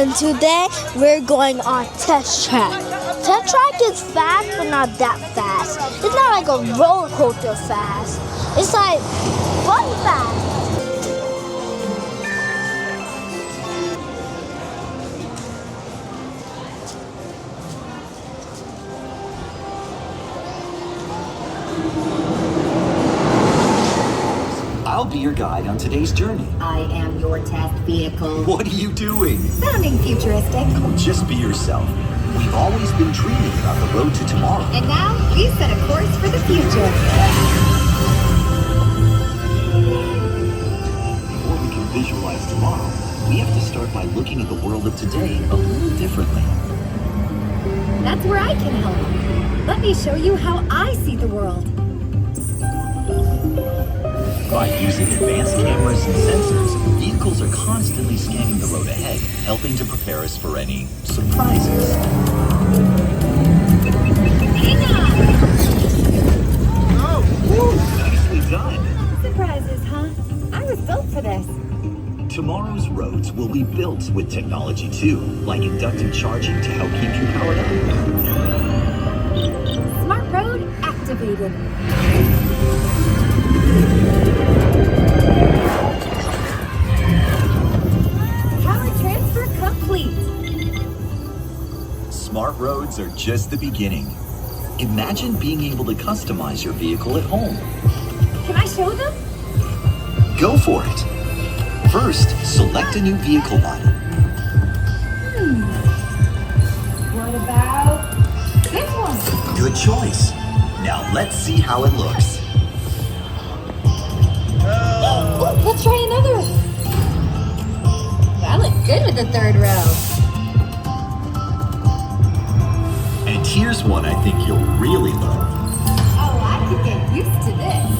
and today we're going on test track. Test track is fast, but not that fast. It's not like a roller coaster fast. It's like fun fast. I'll be your guide on today's journey. I am your test vehicle. What are you doing? Sounding futuristic. Just be yourself. We've always been dreaming about the road to tomorrow. And now we set a course for the future. Before we can visualize tomorrow, we have to start by looking at the world of today a little differently. That's where I can help. Let me show you how I see the world. By using advanced cameras and sensors, vehicles are constantly scanning the road ahead, helping to prepare us for any surprises. Hang on! Oh, nicely done. Surprises, huh? I was built for this. Tomorrow's roads will be built with technology too, like inductive charging to help keep you powered up. Smart road activated. Power transfer complete. Smart roads are just the beginning. Imagine being able to customize your vehicle at home. Can I show them? Go for it. First, select a new vehicle body. What about this one? Good choice. Now let's see how it looks. Oh, let's try another. That looked good with the third row. And here's one I think you'll really love. Oh, I could get used to this.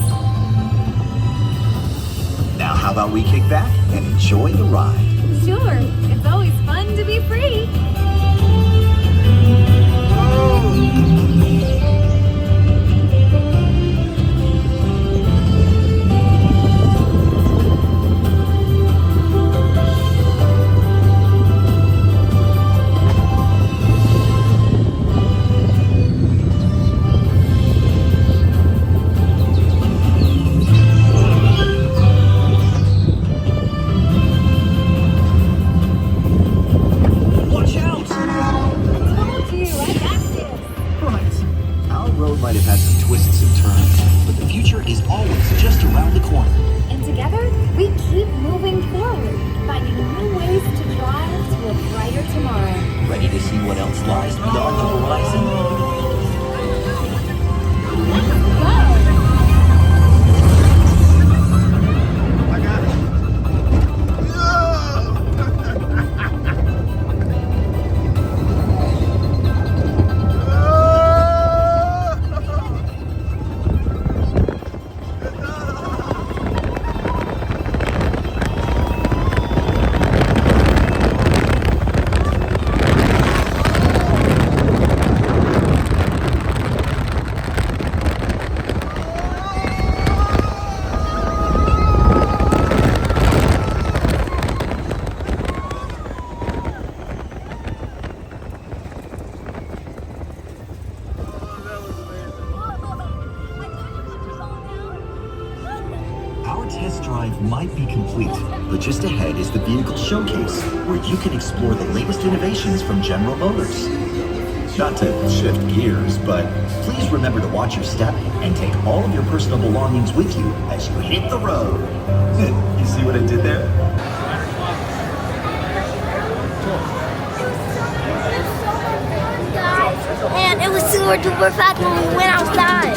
Now how about we kick back and enjoy the ride? Sure, it's always fun to be free. Might have had some twists and turns, but the future is always just around the corner. And together, we keep moving forward, finding new ways to drive to a brighter tomorrow. Ready to see what else lies beyond the horizon? Let's go! I got it. Our test drive might be complete, but just ahead is the vehicle showcase, where you can explore the latest innovations from General Motors. Not to shift gears, but please remember to watch your step and take all of your personal belongings with you as you hit the road. You see what I did there? And it was super duper fast when we went outside.